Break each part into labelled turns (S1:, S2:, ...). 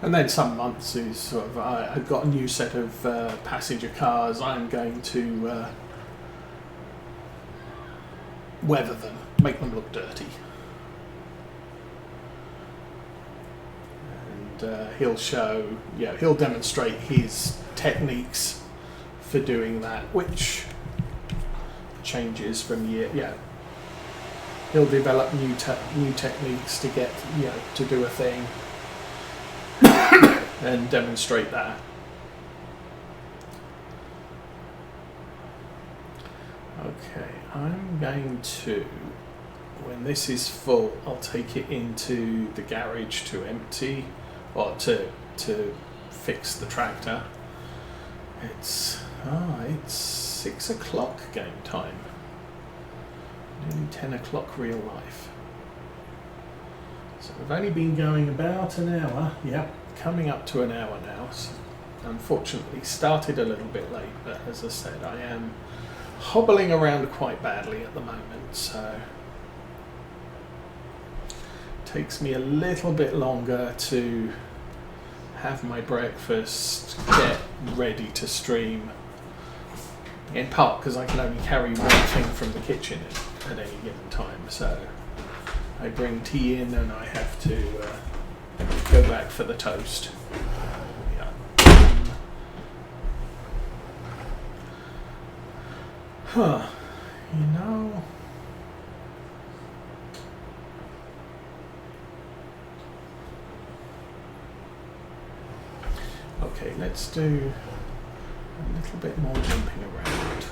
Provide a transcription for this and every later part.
S1: And then some months is sort of, I've got a new set of passenger cars, I'm going to weather them, make them look dirty. And he'll show, he'll demonstrate his techniques for doing that, which changes from year, he'll develop new techniques to get, to do a thing and demonstrate that. Okay, I'm going to, when this is full, I'll take it into the garage to empty, or to fix the tractor. It's 6 o'clock game time. Nearly 10 o'clock real life. So we've only been going about an hour. Yep, coming up to an hour now. So unfortunately started a little bit late, but as I said, I am hobbling around quite badly at the moment, so it takes me a little bit longer to have my breakfast, get ready to stream, in part because I can only carry one thing from the kitchen at any given time, so I bring tea in and I have to go back for the toast. Okay, let's do a little bit more jumping around.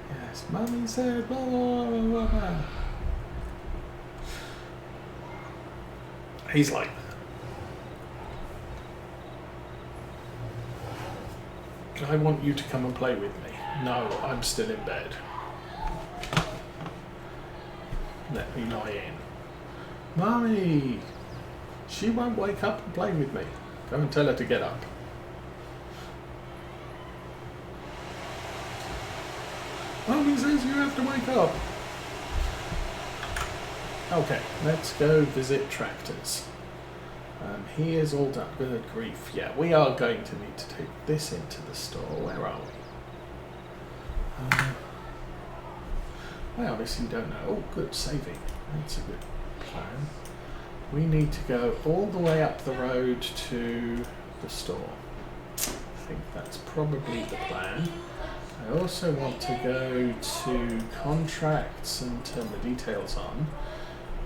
S1: Yes, Mummy said blah, blah, blah, blah. He's like that. I want you to come and play with me. No, I'm still in bed. Let me lie in. Mummy! She won't wake up and play with me. Go and tell her to get up. Mummy says you have to wake up. Okay, let's go visit tractors. He is all done. Good grief. Yeah, we are going to need to take this into the store. Where are we? I honestly don't know. Oh, good, saving. That's a good plan. We need to go all the way up the road to the store. I think that's probably the plan. I also want to go to contracts and turn the details on,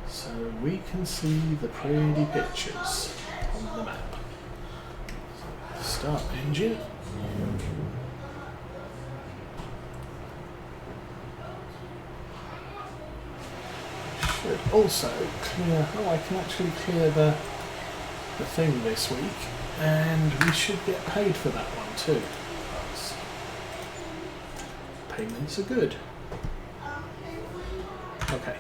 S1: so we can see the pretty pictures on the map. So start engine. Should also clear, I can actually clear the thing this week, and we should get paid for that one too. Payments are good. Okay.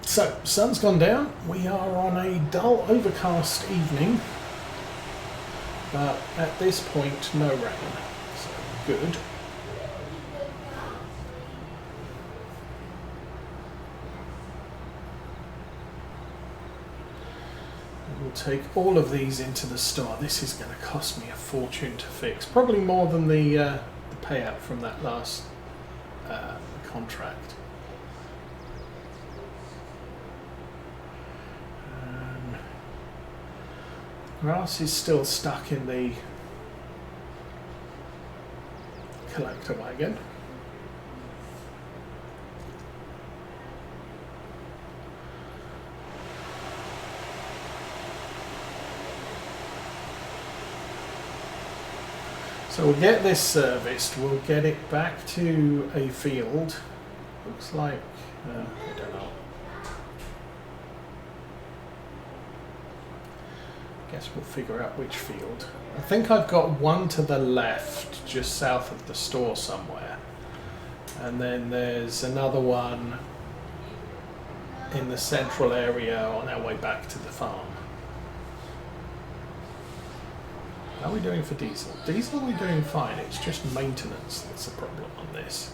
S1: So, sun's gone down. We are on a dull, overcast evening, but at this point, no rain. So, good. We'll take all of these into the store. This is going to cost me a fortune to fix. Probably more than the payout from that last contract. Grass is still stuck in the collector wagon. So we'll get this serviced, we'll get it back to a field. Looks like, I don't know. Guess we'll figure out which field. I think I've got one to the left, just south of the store somewhere. And then there's another one in the central area on our way back to the farm. How are we doing for diesel? Diesel we're doing fine, it's just maintenance that's the problem on this.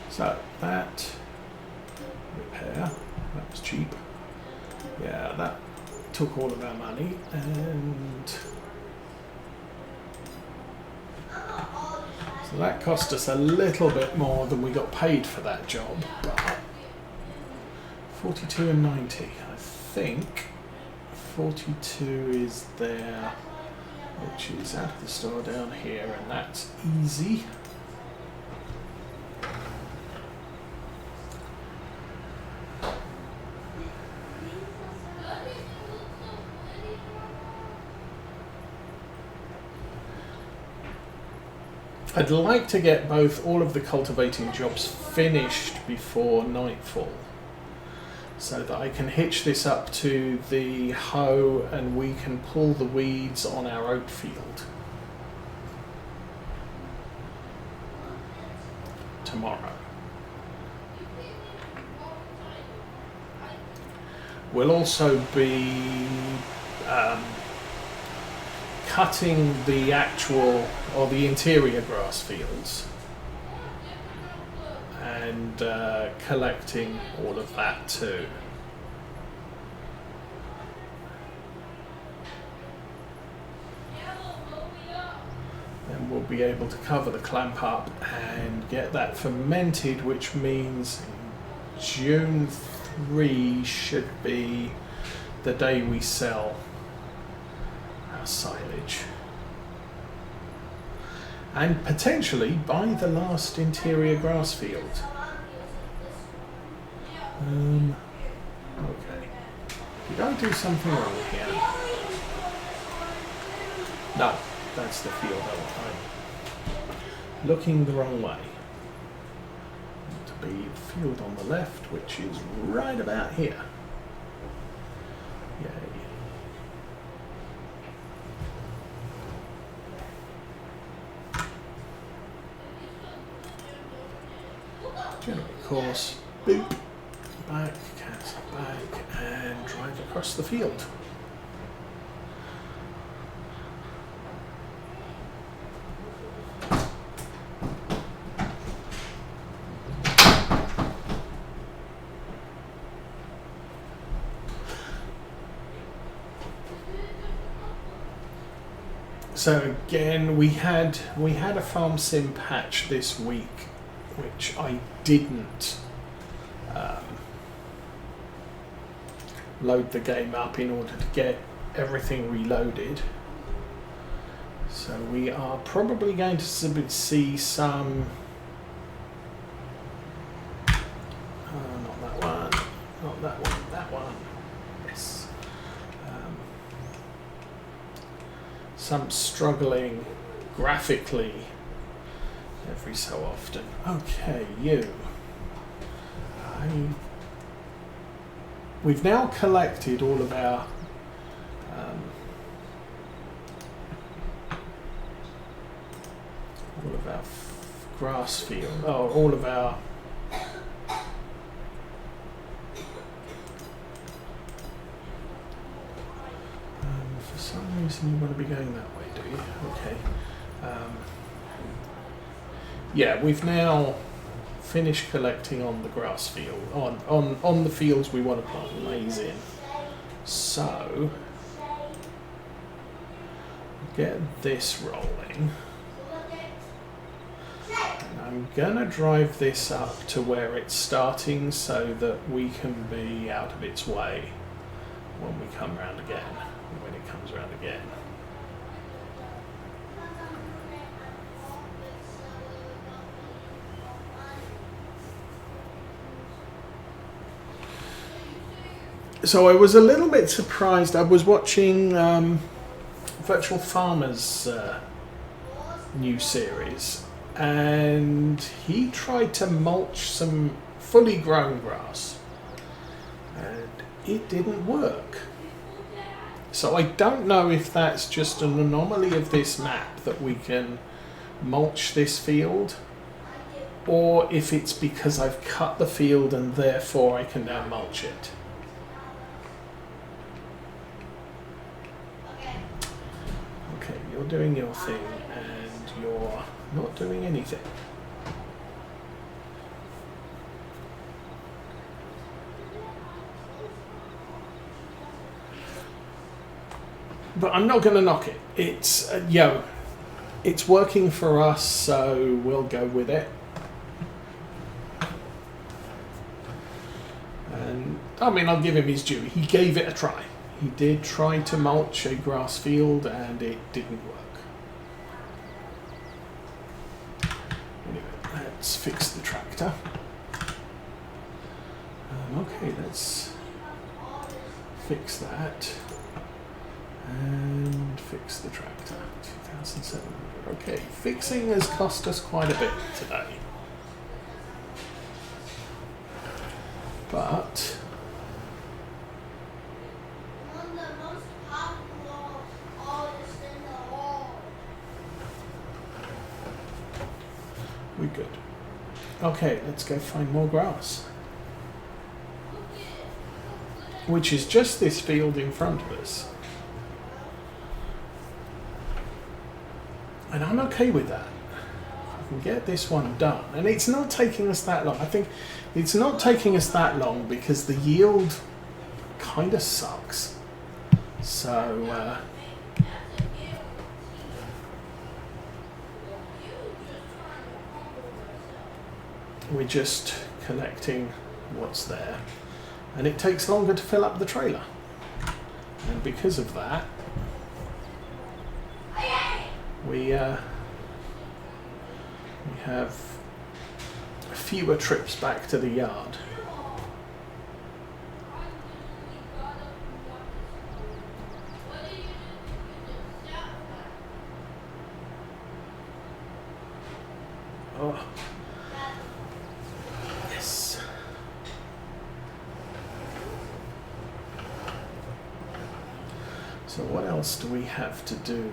S1: So that repair, that was cheap. Yeah, that took all of our money, and so that cost us a little bit more than we got paid for that job, but 42 and 90. I think 42 is there, which is out of the store down here, and that's easy. I'd like to get all of the cultivating jobs finished before nightfall, so that I can hitch this up to the hoe and we can pull the weeds on our oat field tomorrow. We'll also be cutting the actual or the interior grass fields and collecting all of that too. Then we'll be able to cover the clamp up and get that fermented, which means June 3 should be the day we sell our silage. And potentially buy the last interior grass field. Okay. Did I do something wrong here? No, that's the field I'm looking the wrong way. To be the field on the left, which is right about here. Yay. General course, boop, back, cancel back, and drive across the field. So again, we had a farm sim patch this week, which I didn't load the game up in order to get everything reloaded. So we are probably going to see some, not that one, not that one, that one, yes. Some struggling graphically every so often. Okay, we've now collected all of our grass field, all of our for some reason you want to be going that way, do you? Okay. Yeah, we've now finished collecting on the grass field, on the fields we want to plant maize in. So, get this rolling. And I'm gonna drive this up to where it's starting so that we can be out of its way when we come round again, when it comes round again. So I was a little bit surprised. I was watching Virtual Farmer's new series, and he tried to mulch some fully grown grass, and it didn't work. So I don't know if that's just an anomaly of this map that we can mulch this field, or if it's because I've cut the field and therefore I can now mulch it. Okay, you're doing your thing and you're not doing anything. But I'm not going to knock it. It's, it's working for us, so we'll go with it. And, I mean, I'll give him his due. He gave it a try. He did try to mulch a grass field, and it didn't work. Anyway, let's fix the tractor. Okay, let's fix that. And fix the tractor. 2,700. Okay, fixing has cost us quite a bit today. But we're good. Okay, let's go find more grass. Which is just this field in front of us. And I'm okay with that. I can get this one done. And it's not taking us that long. I think it's not taking us that long because the yield kind of sucks. So, we're just collecting what's there. And it takes longer to fill up the trailer. And because of that, we have fewer trips back to the yard. Oh. Yes. So what else do we have to do?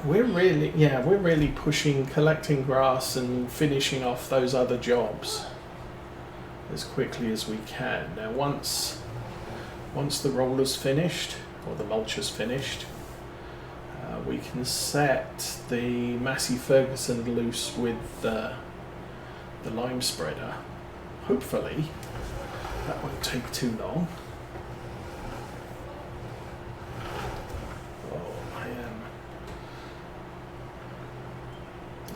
S1: We're really pushing collecting grass and finishing off those other jobs as quickly as we can. Now once the roller's finished, or the mulcher's finished, we can set the Massey Ferguson loose with the lime spreader. Hopefully that won't take too long.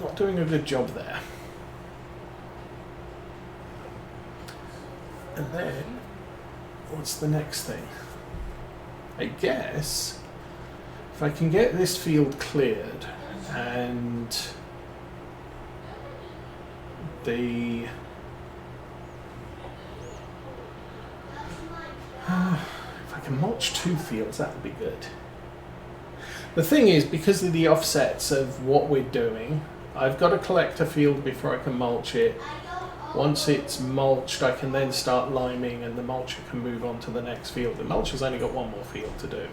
S1: Not doing a good job there. And then, what's the next thing? I guess, if I can get this field cleared and the if I can mulch 2 fields, that would be good. The thing is, because of the offsets of what we're doing, I've got to collect a field before I can mulch it. Once it's mulched, I can then start liming and the mulcher can move on to the next field. The mulcher's only got one more field to do.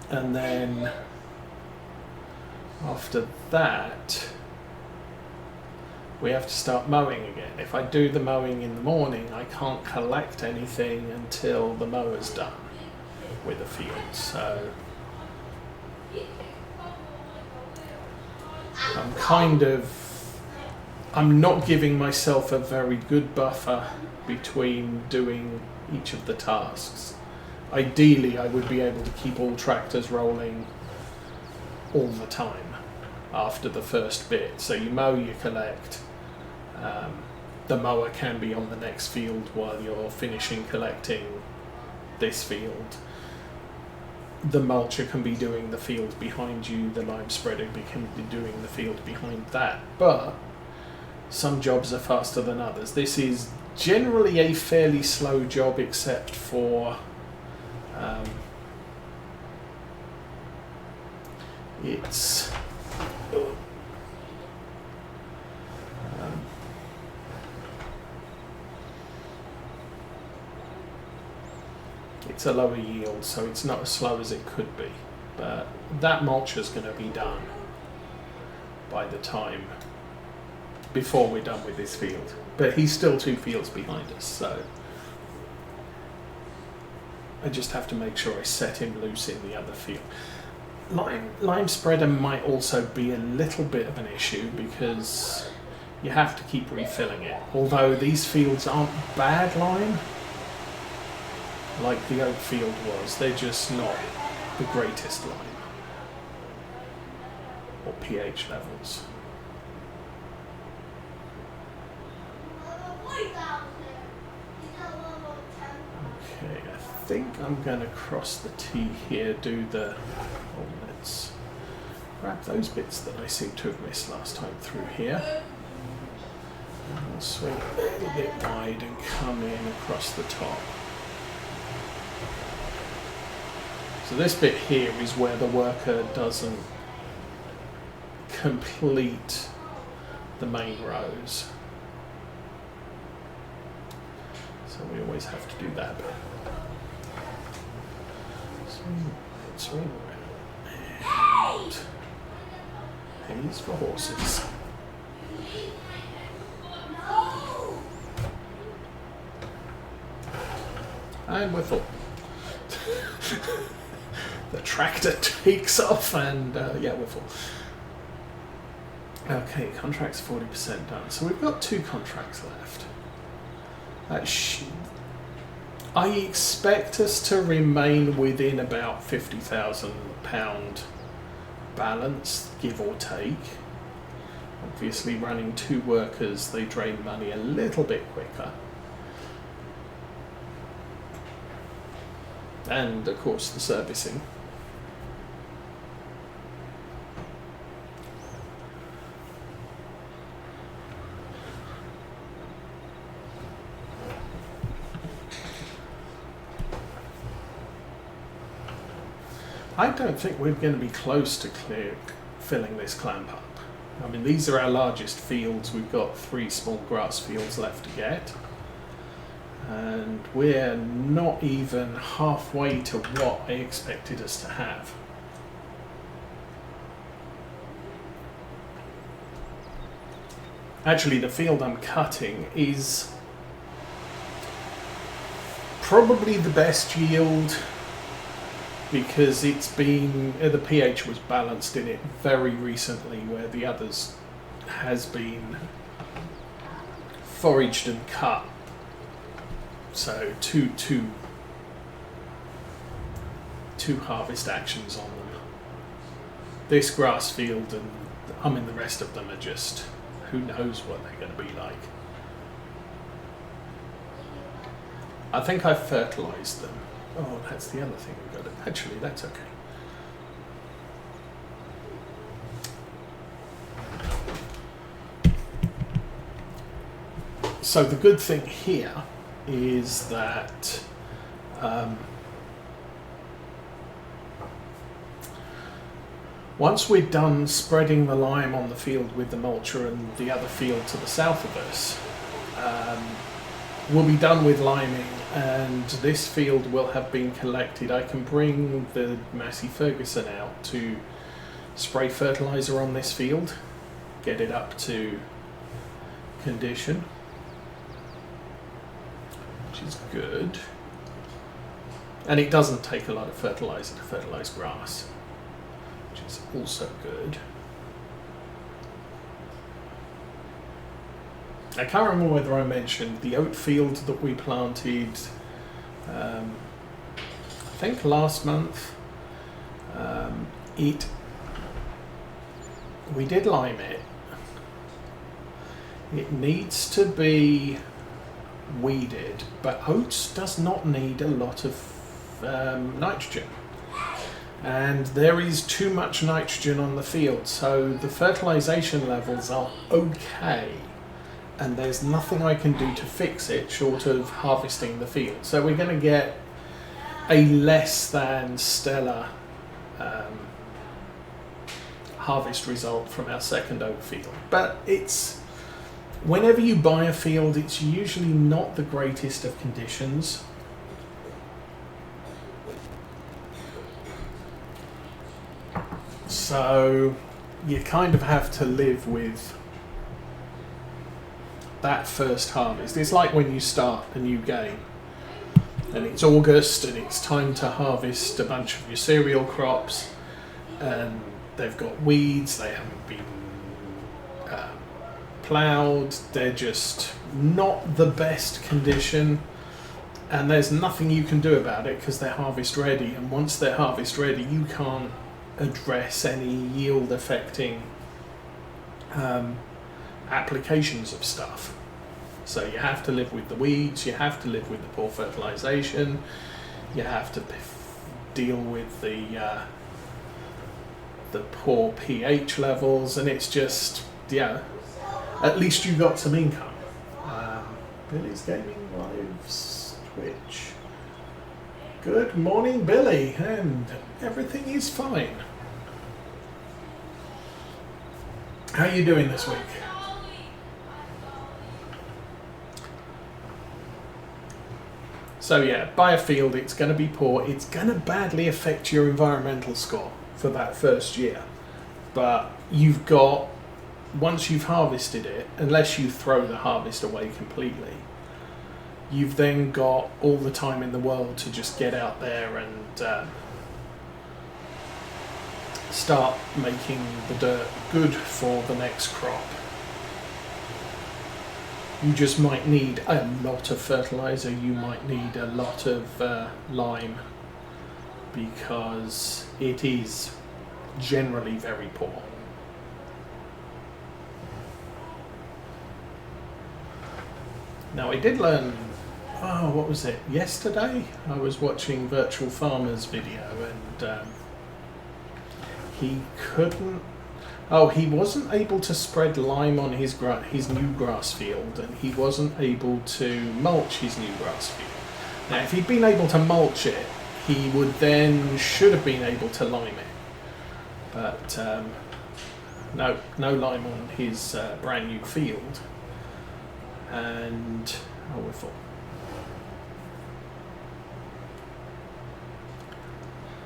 S1: And then after that, we have to start mowing again. If I do the mowing in the morning, I can't collect anything until the mower's done with the field. So I'm not giving myself a very good buffer between doing each of the tasks. Ideally, I would be able to keep all tractors rolling all the time after the first bit. So you mow, you collect. The mower can be on the next field while you're finishing collecting this field. The mulcher can be doing the field behind you, the lime spreader can be doing the field behind that. But some jobs are faster than others. This is generally a fairly slow job, except for it's it's a lower yield, so it's not as slow as it could be. But that mulch is going to be done by the time before we're done with this field. But he's still 2 fields behind us, so I just have to make sure I set him loose in the other field. Lime spreader might also be a little bit of an issue because you have to keep refilling it. Although these fields aren't bad lime, like the oak field was, they're just not the greatest lime or pH levels. Okay, I think I'm going to cross the T here, do the... Oh, let's grab those bits that I seem to have missed last time through here. And we'll swing a little bit wide and come in across the top. So this bit here is where the worker doesn't complete the main rows. So we always have to do that bit. Swing around. And A's for horses. And we're full. The tractor takes off and yeah, we're full. Okay, contract's 40% done. So we've got 2 contracts left. I expect us to remain within about £50,000 balance, give or take. Obviously running 2 workers, they drain money a little bit quicker. And of course the servicing. I don't think we're going to be close to filling this clamp up. I mean, these are our largest fields. We've got 3 small grass fields left to get. And we're not even halfway to what I expected us to have. Actually, the field I'm cutting is probably the best yield, because it's been, the pH was balanced in it very recently, where the others has been foraged and cut. So two harvest actions on them. This grass field and the rest of them are just, who knows what they're going to be like. I think I've fertilised them. Oh, that's the other thing we've got to... Actually, that's okay. So the good thing here is that once we're done spreading the lime on the field with the mulcher and the other field to the south of us, we'll be done with liming, and this field will have been collected. I can bring the Massey Ferguson out to spray fertilizer on this field, get it up to condition, which is good. And it doesn't take a lot of fertilizer to fertilize grass, which is also good. I can't remember whether I mentioned the oat field that we planted, I think last month. We did lime it. It needs to be weeded, but oats does not need a lot of nitrogen. And there is too much nitrogen on the field, so the fertilization levels are okay. And there's nothing I can do to fix it short of harvesting the field. So we're going to get a less than stellar harvest result from our second oat field. But it's, whenever you buy a field, it's usually not the greatest of conditions. So you kind of have to live with that first harvest. It's like when you start a new game and it's August and it's time to harvest a bunch of your cereal crops, and they've got weeds, they haven't been ploughed, they're just not the best condition, and there's nothing you can do about it because they're harvest ready, and once they're harvest ready you can't address any yield affecting applications of stuff. So you have to live with the weeds, you have to live with the poor fertilization, you have to deal with the poor pH levels, and it's just, yeah, at least you got some income. Billy's Gaming Live's Twitch. Good morning, Billy, and everything is fine. How are you doing this week? So yeah, buy a field, it's going to be poor, it's going to badly affect your environmental score for that first year. But you've got, once you've harvested it, unless you throw the harvest away completely, you've then got all the time in the world to just get out there and start making the dirt good for the next crop. You just might need a lot of fertilizer, you might need a lot of lime, because it is generally very poor. Now I did learn, what was it, yesterday? I was watching Virtual Farmer's video, and he wasn't able to spread lime on his new grass field, and he wasn't able to mulch his new grass field. Now if he'd been able to mulch it, he should have been able to lime it. But no lime on his brand new field. And we're full.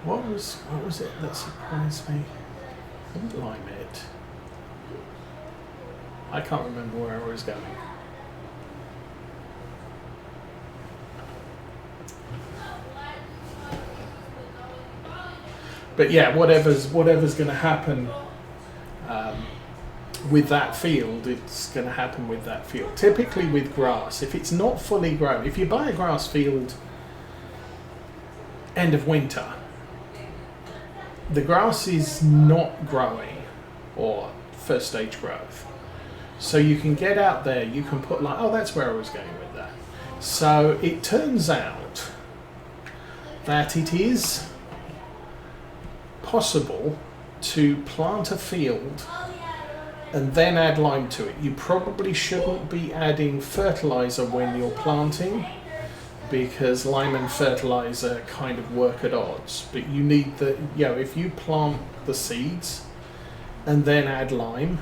S1: What was it that surprised me? I didn't lime it. I can't remember where I was going. But yeah, whatever's going to happen with that field, it's going to happen with that field. Typically with grass, if it's not fully grown, if you buy a grass field end of winter, the grass is not growing or first stage growth. So you can get out there, you can put that's where I was going with that. So it turns out that it is possible to plant a field and then add lime to it. You probably shouldn't be adding fertilizer when you're planting, because lime and fertilizer kind of work at odds. But you need if you plant the seeds and then add lime,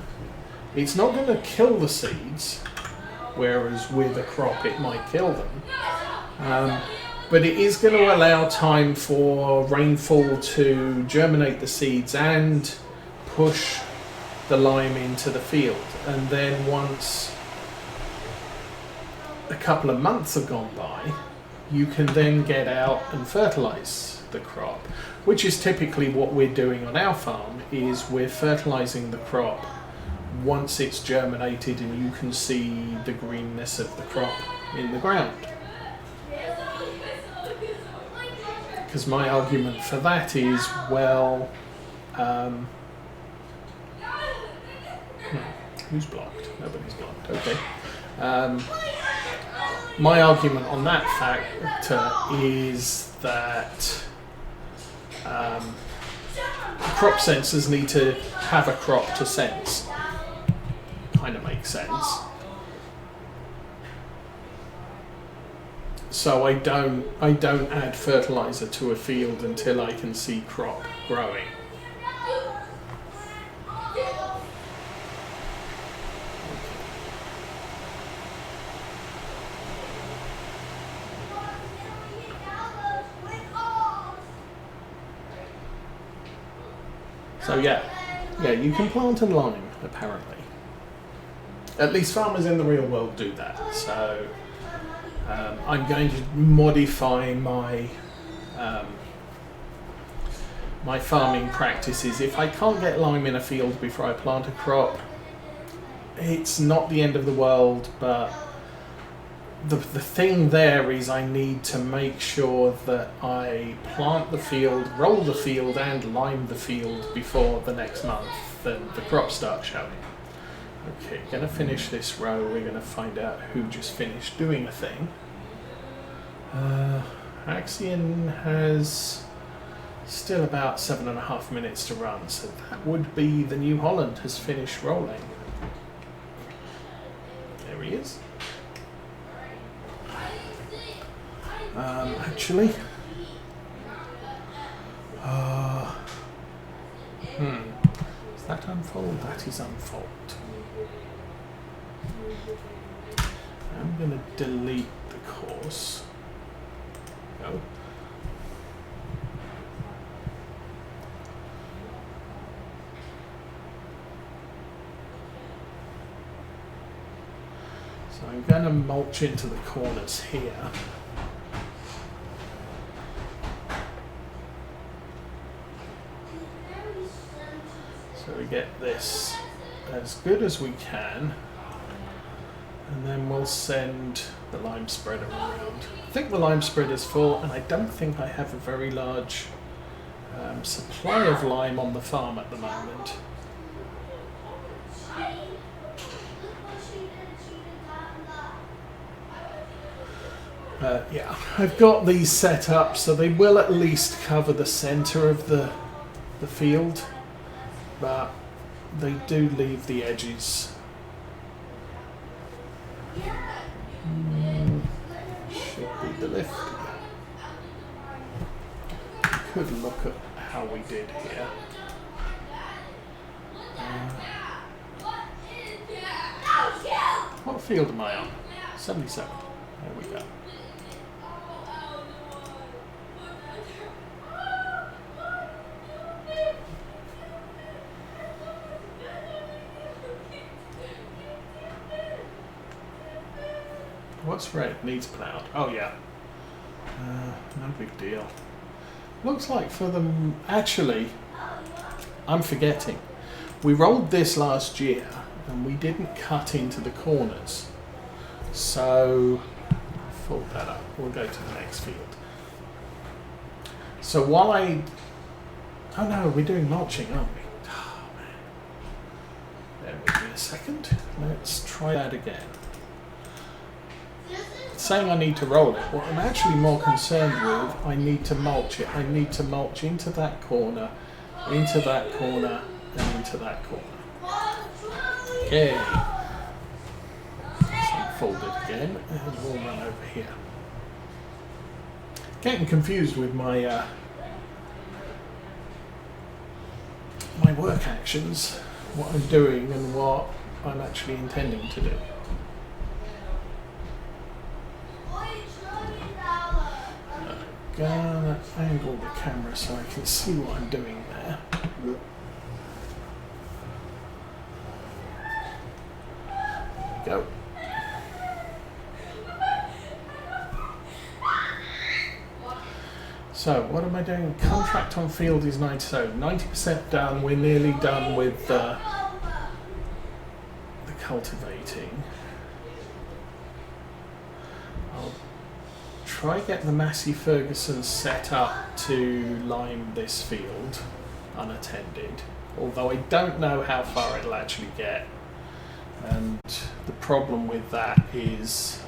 S1: it's not going to kill the seeds, whereas with a crop it might kill them. But it is going to allow time for rainfall to germinate the seeds and push the lime into the field. And then once a couple of months have gone by, you can then get out and fertilize the crop, which is typically what we're doing on our farm. Is we're fertilizing the crop once it's germinated and you can see the greenness of the crop in the ground. Because my argument for that is, who's blocked? Nobody's blocked. Okay. My argument on that factor is that crop sensors need to have a crop to sense. Kind of makes sense. So I don't add fertilizer to a field until I can see crop growing. So yeah, you can plant and lime apparently. At least farmers in the real world do that. So I'm going to modify my my farming practices. If I can't get lime in a field before I plant a crop, it's not the end of the world, but the thing there is I need to make sure that I plant the field, roll the field and lime the field before the next month and the crops start showing. Okay, gonna finish this row. We're gonna find out who just finished doing a thing. Axion has still about 7.5 minutes to run, so that would be the New Holland has finished rolling. There he is. Actually, is that unfold? That is unfold. I'm going to delete the course. Go. So I'm going to mulch into the corners here. So we get this as good as we can, and then we'll send the lime spreader around. I think the lime spreader is full, and I don't think I have a very large supply of lime on the farm at the moment. Yeah, I've got these set up so they will at least cover the centre of the field, but they do leave the edges. Should be the lift. Could look at how we did here. What field am I on? 77. There we go. What's red? Needs ploughed. Oh yeah. No big deal. Looks like for them... Actually, I'm forgetting. We rolled this last year and we didn't cut into the corners. So, fold that up. We'll go to the next field. So while I... Oh no, we're doing mulching, aren't we? Oh man. Bear with me a second. Let's try that again. Saying I need to roll it. What I'm actually more concerned with, I need to mulch it. I need to mulch into that corner, into that corner, and into that corner. Okay. So fold it again, and we'll run over here. Getting confused with my my work actions, what I'm doing and what I'm actually intending to do. Gonna angle the camera so I can see what I'm doing there. There we go. So what am I doing? Contract on field is 90% done. We're nearly done with the cultivating. I'll try get the Massey Ferguson set up to lime this field unattended, although I don't know how far it'll actually get, and the problem with that is